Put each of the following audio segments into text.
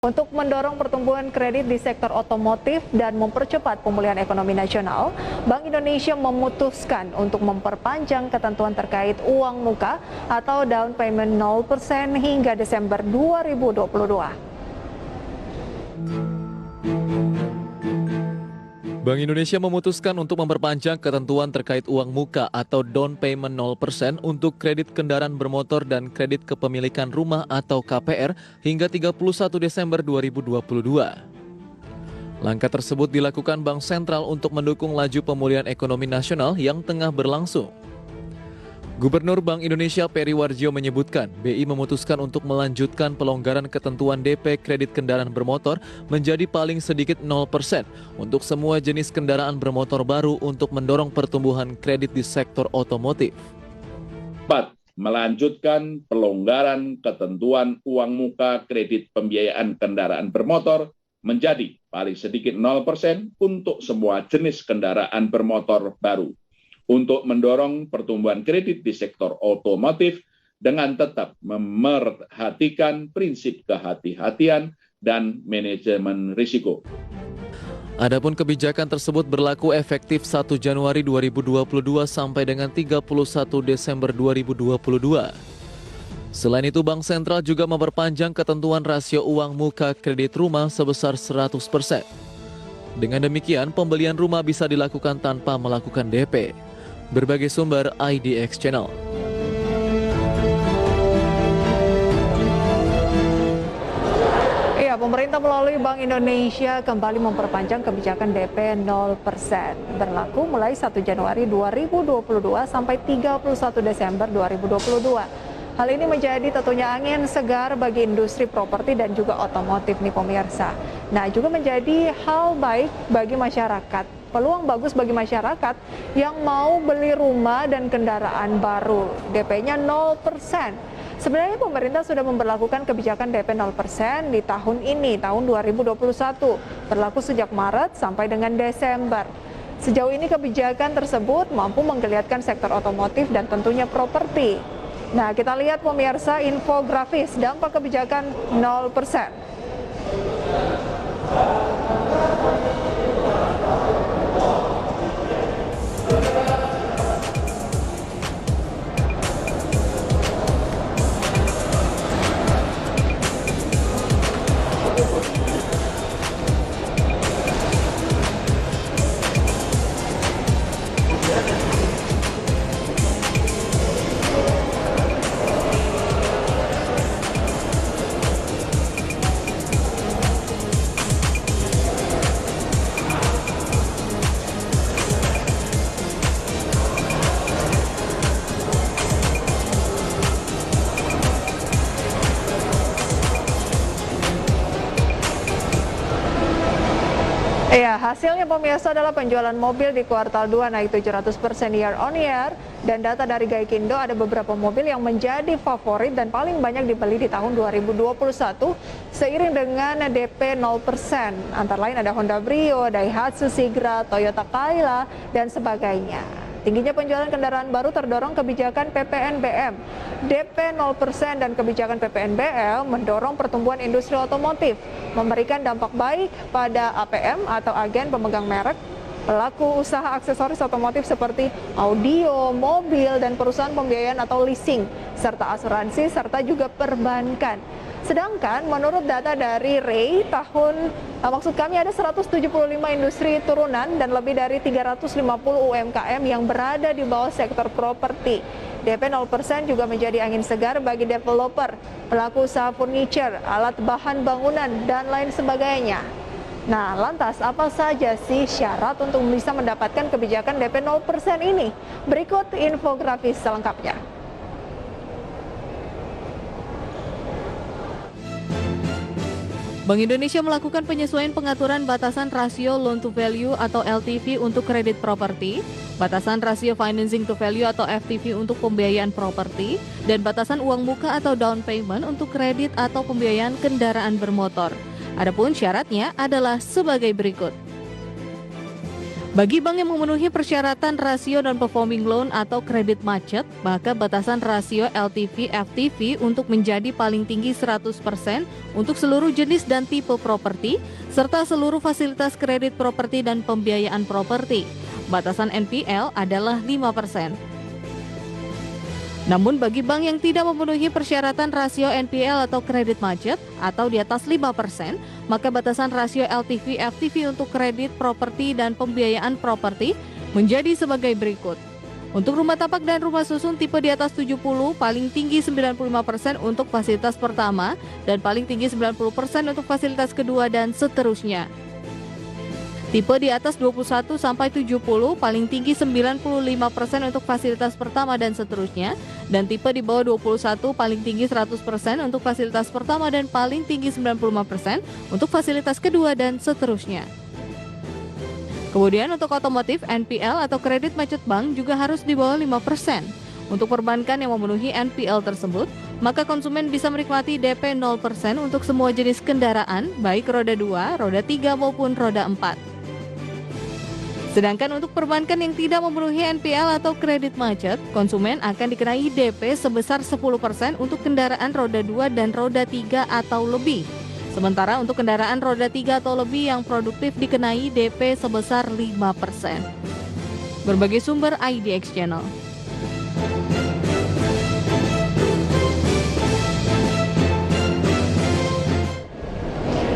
Untuk mendorong pertumbuhan kredit di sektor otomotif dan mempercepat pemulihan ekonomi nasional, Bank Indonesia memutuskan untuk memperpanjang ketentuan terkait uang muka atau down payment 0% hingga Desember 2022. Bank Indonesia memutuskan untuk memperpanjang ketentuan terkait uang muka atau down payment 0% untuk kredit kendaraan bermotor dan kredit kepemilikan rumah atau KPR hingga 31 Desember 2022. Langkah tersebut dilakukan Bank Sentral untuk mendukung laju pemulihan ekonomi nasional yang tengah berlangsung. Gubernur Bank Indonesia Peri Warjio menyebutkan, BI memutuskan untuk melanjutkan pelonggaran ketentuan DP kredit kendaraan bermotor menjadi paling sedikit 0% untuk semua jenis kendaraan bermotor baru untuk mendorong pertumbuhan kredit di sektor otomotif. 4. Melanjutkan pelonggaran ketentuan uang muka kredit pembiayaan kendaraan bermotor menjadi paling sedikit 0% untuk semua jenis kendaraan bermotor baru, untuk mendorong pertumbuhan kredit di sektor otomotif dengan tetap memerhatikan prinsip kehati-hatian dan manajemen risiko. Adapun kebijakan tersebut berlaku efektif 1 Januari 2022 sampai dengan 31 Desember 2022. Selain itu, Bank Sentral juga memperpanjang ketentuan rasio uang muka kredit rumah sebesar 100%. Dengan demikian, pembelian rumah bisa dilakukan tanpa melakukan DP. Berbagai sumber IDX Channel. Pemerintah melalui Bank Indonesia kembali memperpanjang kebijakan DP 0% berlaku mulai 1 Januari 2022 sampai 31 Desember 2022. Hal ini menjadi tentunya angin segar bagi industri properti dan juga otomotif nih pemirsa. Nah, juga menjadi hal baik bagi masyarakat. Peluang bagus bagi masyarakat yang mau beli rumah dan kendaraan baru. DP-nya 0%. Sebenarnya pemerintah sudah memberlakukan kebijakan DP 0% di tahun ini, tahun 2021. Berlaku sejak Maret sampai dengan Desember. Sejauh ini kebijakan tersebut mampu menggeliatkan sektor otomotif dan tentunya properti. Nah, kita lihat pemirsa infografis dampak kebijakan 0%. Ya, hasilnya pemirsa adalah penjualan mobil di kuartal 2 naik 700% year on year, dan data dari Gaikindo ada beberapa mobil yang menjadi favorit dan paling banyak dibeli di tahun 2021 seiring dengan DP 0%. Antara lain ada Honda Brio, Daihatsu Sigra, Toyota Kayla, dan sebagainya. Tingginya penjualan kendaraan baru terdorong kebijakan PPNBM. DP 0% dan kebijakan PPNBM mendorong pertumbuhan industri otomotif, memberikan dampak baik pada APM atau agen pemegang merek, pelaku usaha aksesoris otomotif seperti audio, mobil, dan perusahaan pembiayaan atau leasing, serta asuransi, serta juga perbankan. Sedangkan menurut data dari RAI maksud kami ada 175 industri turunan dan lebih dari 350 UMKM yang berada di bawah sektor properti. DP 0% juga menjadi angin segar bagi developer, pelaku usaha furniture, alat bahan bangunan, dan lain sebagainya. Nah, lantas apa saja sih syarat untuk bisa mendapatkan kebijakan DP 0% ini? Berikut infografis selengkapnya. Bank Indonesia melakukan penyesuaian pengaturan batasan rasio loan to value atau LTV untuk kredit properti, batasan rasio financing to value atau FTV untuk pembiayaan properti, dan batasan uang muka atau down payment untuk kredit atau pembiayaan kendaraan bermotor. Adapun syaratnya adalah sebagai berikut. Bagi bank yang memenuhi persyaratan rasio dan performing loan atau kredit macet, maka batasan rasio LTV/FTV untuk menjadi paling tinggi 100% untuk seluruh jenis dan tipe properti, serta seluruh fasilitas kredit properti dan pembiayaan properti. Batasan NPL adalah 5%. Namun bagi bank yang tidak memenuhi persyaratan rasio NPL atau kredit macet atau di atas 5%, maka batasan rasio LTV/FTV untuk kredit properti dan pembiayaan properti menjadi sebagai berikut. Untuk rumah tapak dan rumah susun tipe di atas 70, paling tinggi 95% untuk fasilitas pertama dan paling tinggi 90% untuk fasilitas kedua dan seterusnya. Tipe di atas 21 sampai 70 paling tinggi 95% untuk fasilitas pertama dan seterusnya, dan tipe di bawah 21 paling tinggi 100% untuk fasilitas pertama dan paling tinggi 95% untuk fasilitas kedua dan seterusnya. Kemudian untuk otomotif, NPL atau kredit macet bank juga harus di bawah 5%. Untuk perbankan yang memenuhi NPL tersebut, maka konsumen bisa menikmati DP 0% untuk semua jenis kendaraan, baik roda 2, roda 3 maupun roda 4. Sedangkan untuk perbankan yang tidak memenuhi NPL atau kredit macet, konsumen akan dikenai DP sebesar 10% untuk kendaraan roda 2 dan roda 3 atau lebih. Sementara untuk kendaraan roda 3 atau lebih yang produktif dikenai DP sebesar 5%. Berbagai sumber IDX Channel.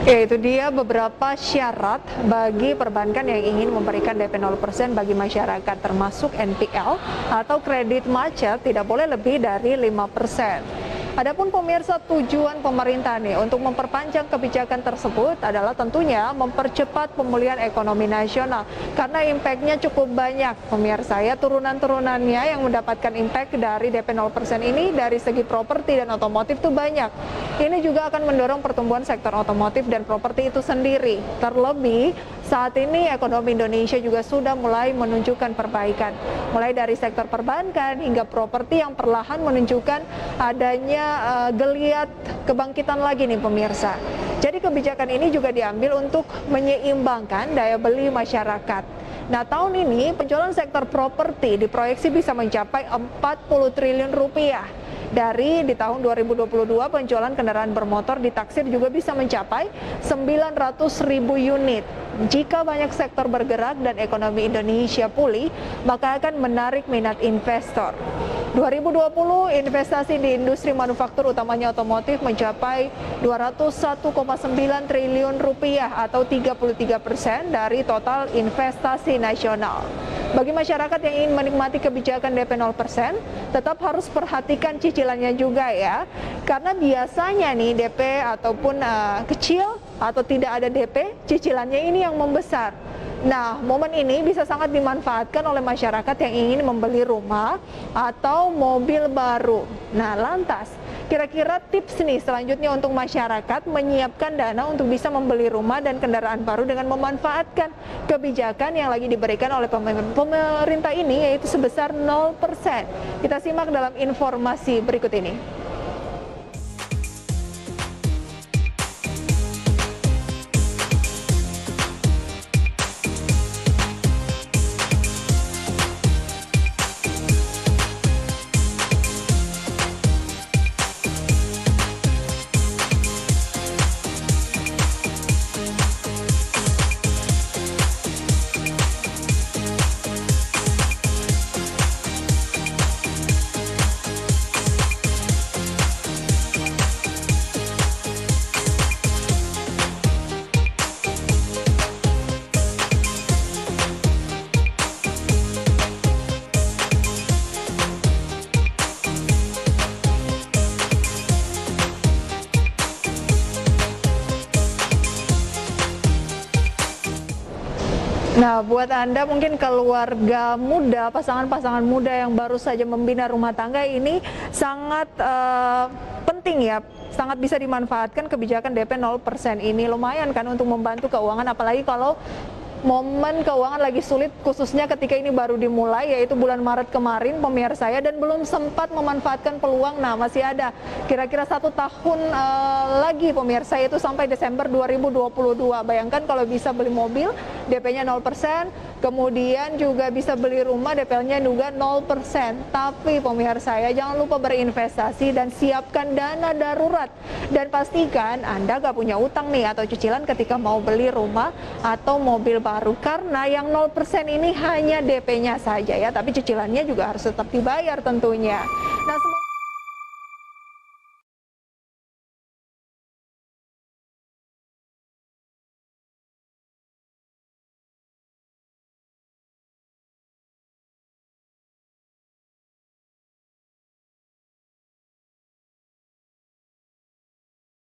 Ya, itu dia beberapa syarat bagi perbankan yang ingin memberikan DP 0% bagi masyarakat, termasuk NPL atau kredit macet tidak boleh lebih dari 5%. Adapun pemirsa, tujuan pemerintah nih untuk memperpanjang kebijakan tersebut adalah tentunya mempercepat pemulihan ekonomi nasional karena impactnya cukup banyak pemirsa ya, turunan-turunannya yang mendapatkan impact dari DP 0% ini dari segi properti dan otomotif tuh banyak. Ini juga akan mendorong pertumbuhan sektor otomotif dan properti itu sendiri. Terlebih saat ini ekonomi Indonesia juga sudah mulai menunjukkan perbaikan, mulai dari sektor perbankan hingga properti yang perlahan menunjukkan adanya geliat kebangkitan lagi nih pemirsa. Jadi kebijakan ini juga diambil untuk menyeimbangkan daya beli masyarakat. Nah, tahun ini penjualan sektor properti diproyeksi bisa mencapai 40 triliun rupiah. Dari di tahun 2022 penjualan kendaraan bermotor ditaksir juga bisa mencapai 900.000 unit. Jika banyak sektor bergerak dan ekonomi Indonesia pulih, maka akan menarik minat investor. 2020 investasi di industri manufaktur utamanya otomotif mencapai 201,9 triliun rupiah atau 33% dari total investasi nasional. Bagi masyarakat yang ingin menikmati kebijakan DP 0%, tetap harus perhatikan cicilannya juga ya. Karena biasanya nih DP ataupun kecil atau tidak ada DP, cicilannya ini yang membesar. Nah, momen ini bisa sangat dimanfaatkan oleh masyarakat yang ingin membeli rumah atau mobil baru. Nah, lantas, kira-kira tips nih selanjutnya untuk masyarakat menyiapkan dana untuk bisa membeli rumah dan kendaraan baru dengan memanfaatkan kebijakan yang lagi diberikan oleh pemerintah ini, yaitu sebesar 0%. Kita simak dalam informasi berikut ini. Nah, buat Anda mungkin keluarga muda, pasangan-pasangan muda yang baru saja membina rumah tangga ini sangat penting ya, sangat bisa dimanfaatkan kebijakan DP 0% ini. Lumayan kan untuk membantu keuangan, apalagi kalau momen keuangan lagi sulit, khususnya ketika ini baru dimulai, yaitu bulan Maret kemarin pemirsa ya, dan belum sempat memanfaatkan peluang. Nah, masih ada kira-kira 1 tahun lagi pemirsa, yaitu sampai Desember 2022. Bayangkan kalau bisa beli mobil DP-nya 0%, Kemudian juga bisa beli rumah DP-nya juga 0%. Tapi pemirsa ya, jangan lupa berinvestasi dan siapkan dana darurat. Dan pastikan Anda gak punya utang nih atau cicilan ketika mau beli rumah atau mobil baru. Karena yang 0% ini hanya DP-nya saja ya, tapi cicilannya juga harus tetap dibayar tentunya. Nah,